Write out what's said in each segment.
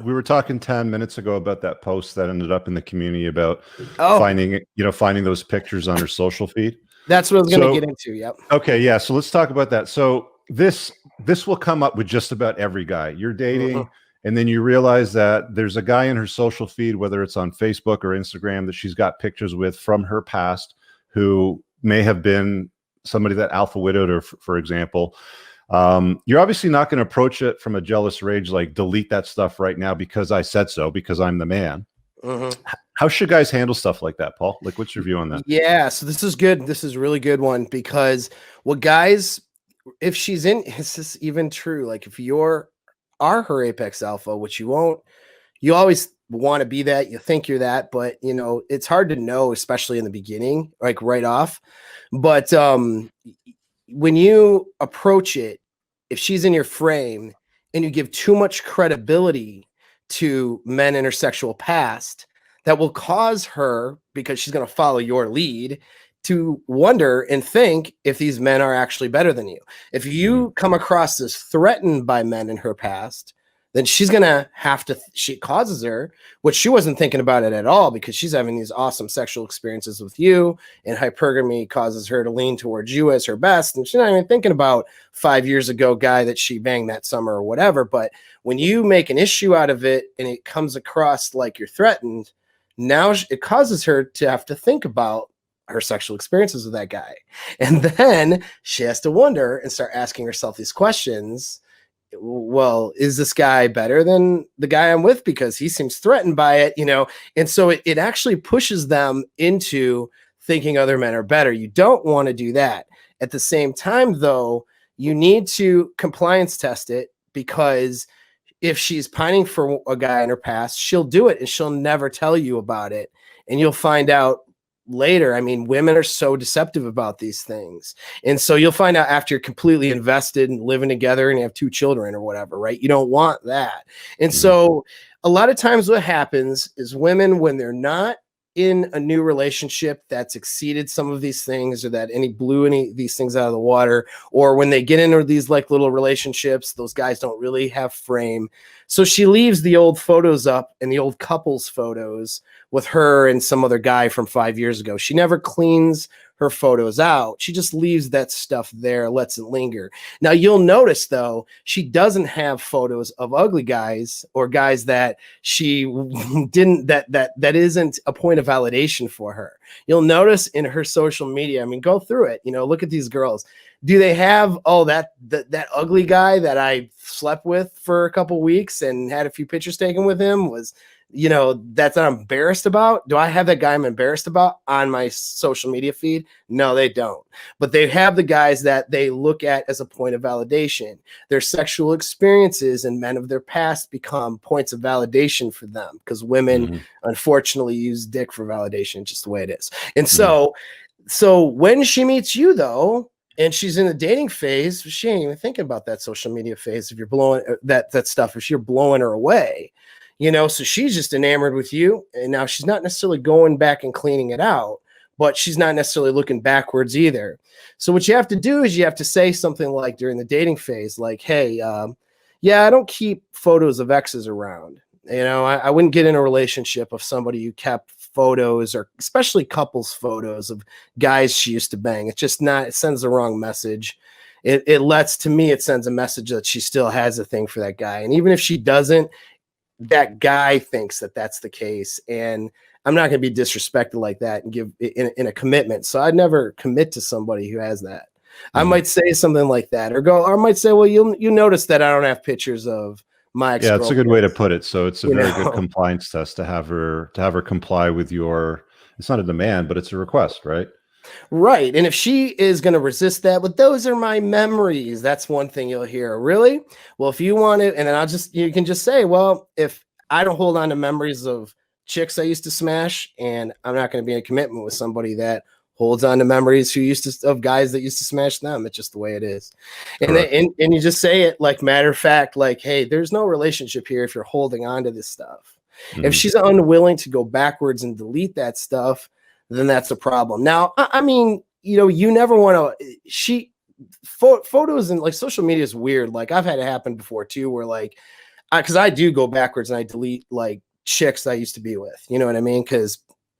we were talking 10 minutes ago about that post that ended up in the community about Oh, finding those pictures on her social feed. that's what I was going to So, get into. Yep. okay, yeah. So let's talk about that. So this will come up with just about every guy you're dating, and then you realize that there's a guy in her social feed, whether it's on Facebook or Instagram, that she's got pictures with from her past, who may have been somebody that alpha widowed her, for example. You're obviously not going to approach it from a jealous rage, like delete that stuff right now because I said so, because I'm the man. How should guys handle stuff like that, Paul? Like, what's your view on that? Yeah, so this is good. This is a really good one because what guys, if she's in, is this even true? Like if you're are her apex alpha, which you won't, you always want to be that, you think you're that, but you know, it's hard to know, especially in the beginning, like right off. But when you approach it, if she's in your frame and you give too much credibility to men in her sexual past, that will cause her, because she's going to follow your lead, to wonder and think if these men are actually better than you. If you come across as threatened by men in her past, then she's going to have to, she causes her, which she wasn't thinking about it at all because she's having these awesome sexual experiences with you, and hypergamy causes her to lean towards you as her best. And she's not even thinking about 5 years ago guy that she banged that summer or whatever. But when you make an issue out of it and it comes across like you're threatened, now it causes her to have to think about her sexual experiences with that guy. And then she has to wonder and start asking herself these questions. Well, is this guy better than the guy I'm with because he seems threatened by it, you know? And so it actually pushes them into thinking other men are better. You don't want to do that. At the same time, though, you need to compliance test it, because if she's pining for a guy in her past, she'll do it and she'll never tell you about it. And you'll find out later. I mean, women are so deceptive about these things. And so you'll find out after you're completely invested and living together and you have 2 children or whatever, right? You don't want that. And so a lot of times what happens is women, when they're not in a new relationship that's exceeded some of these things, or that blew any of these things out of the water, or when they get into these like little relationships, those guys don't really have frame. So she leaves the old photos up and the old couples photos with her and some other guy from 5 years ago. She never cleans her photos out. She just leaves that stuff there, lets it linger. Now you'll notice though, she doesn't have photos of ugly guys or guys that she didn't, that isn't a point of validation for her. You'll notice in her social media, I mean, go through it, you know, look at these girls. Do they have, oh, that ugly guy that I slept with for a couple weeks and had a few pictures taken with him was, you know, that's I'm embarrassed about? Do I have that guy I'm embarrassed about on my social media feed? No, they don't. But they have the guys that they look at as a point of validation. Their sexual experiences and men of their past become points of validation for them, because women unfortunately use dick for validation, just the way it is. And so when she meets you though, and she's in the dating phase, she ain't even thinking about that social media phase. If you're blowing that stuff, if you're blowing her away, you know, so she's just enamored with you. And now she's not necessarily going back and cleaning it out, but she's not necessarily looking backwards either. So what you have to do is you have to say something like during the dating phase, like, hey, yeah, I don't keep photos of exes around. You know, I wouldn't get in a relationship of somebody who kept photos, or especially couples photos of guys she used to bang. It's just not, it sends the wrong message. It lets, to me, it sends a message that she still has a thing for that guy. And even if she doesn't, that guy thinks that that's the case. And I'm not going to be disrespected like that and give in a commitment. So I'd never commit to somebody who has that. I might say something like that, or I might say, well, you notice that I don't have pictures of my ex-girlfriend. Yeah, it's a good way to put it. So it's a very good compliance test to have her comply with your, it's not a demand, but it's a request, right? Right. And if she is going to resist that, but those are my memories, that's one thing you'll hear. Really? Well, if you want to, and then you can just say, well, if I don't hold on to memories of chicks I used to smash, and I'm not going to be in a commitment with somebody that holds on to memories of guys that used to smash them. It's just the way it is. And you just say it like matter of fact, like, hey, there's no relationship here if you're holding on to this stuff. If she's unwilling to go backwards and delete that stuff, then that's a problem. Now, I mean, you know, you never want to, photos and like social media is weird. Like I've had it happen before too, where like because I do go backwards and I delete like chicks I used to be with. You know what I mean? Because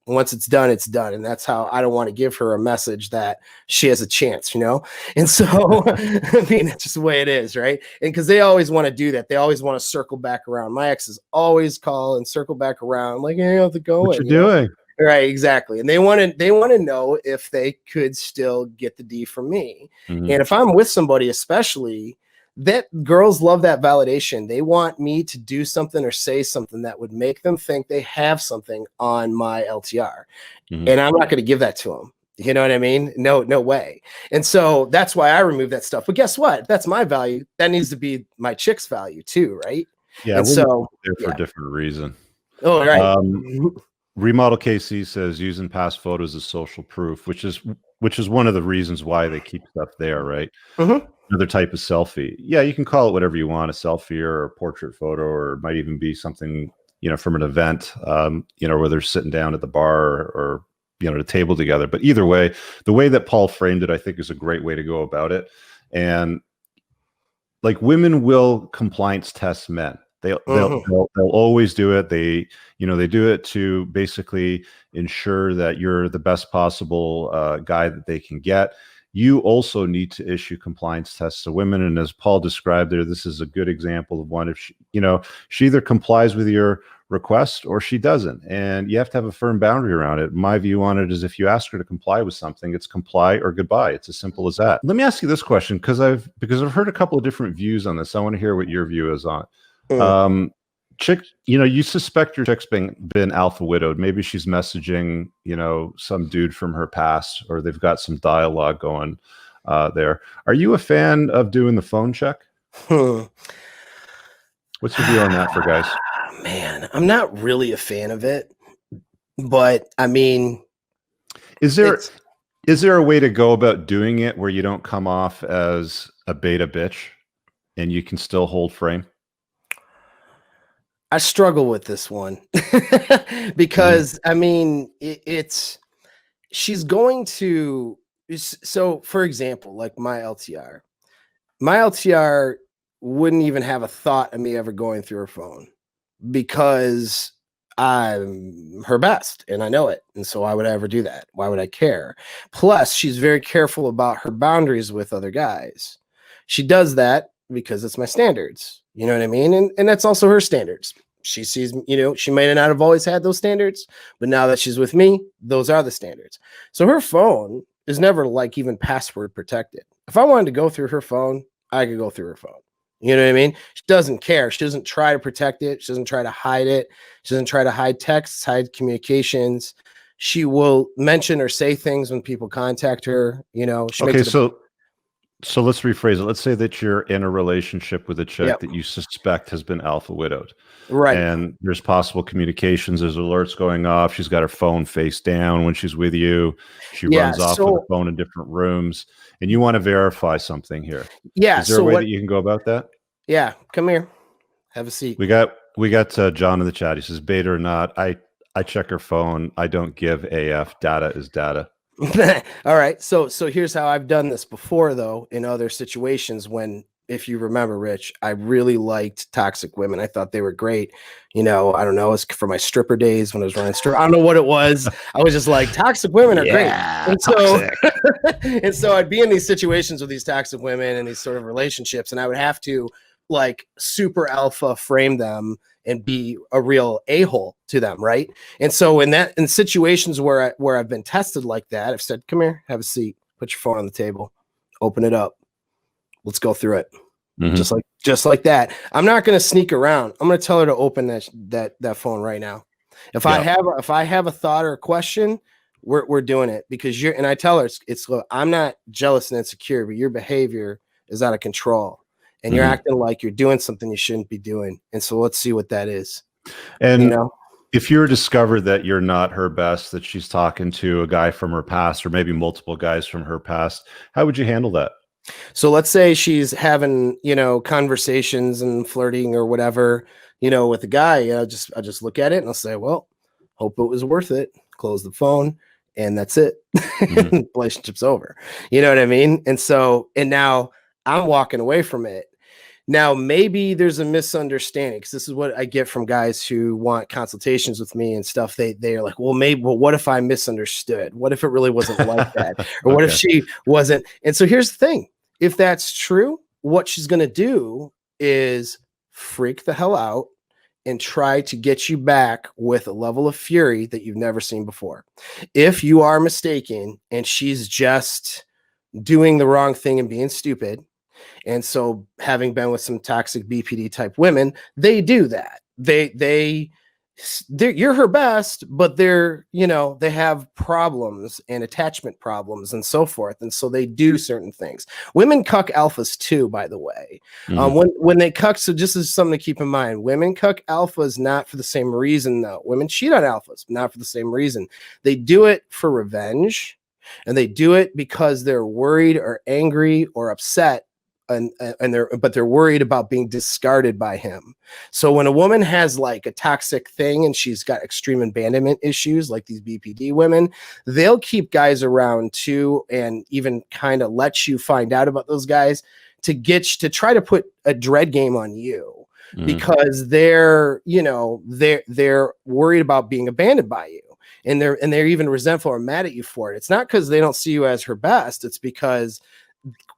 once it's done, and that's how I don't want to give her a message that she has a chance, you know. And so, I mean, it's just the way it is, right? And because they always want to do that, they always want to circle back around. My exes always call and circle back around, like, hey, how's it going? What you doing? Right, exactly. And they want to know if they could still get the D from me. Mhm. And if I'm with somebody, especially, that girls love that validation. They want me to do something or say something that would make them think they have something on my LTR. Mhm. And I'm not going to give that to them. You know what I mean? No way. And so that's why I remove that stuff. But guess what? That's my value. That needs to be my chick's value too, right? Yeah, And we're so there for a different reason. Oh, right. Remodel KC says using past photos as social proof, which is one of the reasons why they keep stuff there, right? Another type of selfie. Yeah, you can call it whatever you want, a selfie or a portrait photo, or it might even be something, you know, from an event, you know, where they're sitting down at the bar or you know, at a table together. But either way, the way that Paul framed it, I think, is a great way to go about it. And like, women will compliance test men. They'll always do it. They do it to basically ensure that you're the best possible guy that they can get. You also need to issue compliance tests to women, and as Paul described there, this is a good example of one. If she either complies with your request or she doesn't, and you have to have a firm boundary around it. My view on it is, if you ask her to comply with something, it's comply or goodbye. It's as simple as that. Let me ask you this question, because I've heard a couple of different views on this. I want to hear what your view is on it. Chick, you suspect your chick's been alpha widowed. Maybe she's messaging, some dude from her past, or they've got some dialogue going there. Are you a fan of doing the phone check? What's your view on that for guys? Man, I'm not really a fan of it, but I mean, is there a way to go about doing it where you don't come off as a beta bitch and you can still hold frame? I struggle with this one because I mean, she's going to, so for example, like my LTR wouldn't even have a thought of me ever going through her phone because I'm her best and I know it. And so why would I ever do that? Why would I care? Plus, she's very careful about her boundaries with other guys. She does that because it's my standards. You know what I mean? And that's also her standards. She sees, she may not have always had those standards, but now that she's with me, those are the standards. So her phone is never like even password protected. If I wanted to go through her phone, I could go through her phone. You know what I mean? She doesn't care. She doesn't try to protect it. She doesn't try to hide it. She doesn't try to hide texts, hide communications. She will mention or say things when people contact her. Okay, so let's rephrase it. Let's say that you're in a relationship with a chick that you suspect has been alpha widowed. Right. And there's possible communications. There's alerts going off. She's got her phone face down when she's with you. She runs off with the phone in different rooms. And you want to verify something here. Yeah. Is there a way that you can go about that? Yeah. Come here. Have a seat. We got John in the chat. He says, beta or not, I check her phone. I don't give AF. Data is data. All right. So here's how I've done this before, though, in other situations when, if you remember, Rich, I really liked toxic women. I thought they were great. I don't know. It's for my stripper days when I was running stripper. I don't know what it was. I was just like, toxic women are great. And so I'd be in these situations with these toxic women and these sort of relationships, and I would have to like super alpha frame them and be a real a-hole to them, right? And so in situations where I've been tested like that, I've said, come here, have a seat, put your phone on the table, open it up. Let's go through it. Just like that. I'm not going to sneak around. I'm going to tell her to open that phone right now. If I have a thought or a question, we're doing it, because and I tell her it's I'm not jealous and insecure, but your behavior is out of control. And you're acting like you're doing something you shouldn't be doing. And so let's see what that is. And if you're discovered that you're not her best, that she's talking to a guy from her past, or maybe multiple guys from her past, how would you handle that? So let's say she's having, conversations and flirting or whatever, with a guy. I just look at it and I'll say, well, hope it was worth it. Close the phone, and that's it. Relationship's over. You know what I mean? And now I'm walking away from it. Now, maybe there's a misunderstanding, because this is what I get from guys who want consultations with me and stuff. They're like, well, what if I misunderstood? What if it really wasn't like that? Or what if she wasn't? And so here's the thing. If that's true, what she's going to do is freak the hell out and try to get you back with a level of fury that you've never seen before. If you are mistaken and she's just doing the wrong thing and being stupid, and so having been with some toxic BPD type women, they do that. You're her best, but they have problems and attachment problems and so forth. And so they do certain things. Women cuck alphas too, by the way. When they cuck, so just as something to keep in mind, women cuck alphas not for the same reason though. Women cheat on alphas, not for the same reason. They do it for revenge, and they do it because they're worried or angry or upset. But they're worried about being discarded by him. So when a woman has like a toxic thing and she's got extreme abandonment issues, like these BPD women, they'll keep guys around too, and even kind of let you find out about those guys to try to put a dread game on you, because they're worried about being abandoned by you. And they're even resentful or mad at you for it. It's not because they don't see you as her best. It's because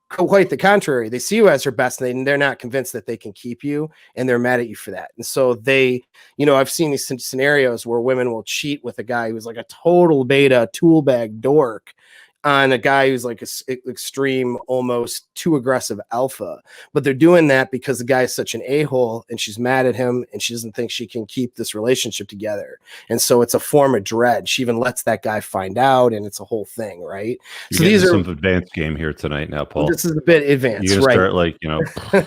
quite the contrary. They see you as her best, and they're not convinced that they can keep you, and they're mad at you for that. And so I've seen these scenarios where women will cheat with a guy who's like a total beta tool bag dork on a guy who's like a extreme, almost too aggressive alpha. But they're doing that because the guy is such an a-hole, and she's mad at him, and she doesn't think she can keep this relationship together. And so it's a form of dread. She even lets that guy find out, and it's a whole thing, right? So these are some advanced game here tonight now, Paul. This is a bit advanced, You're gonna start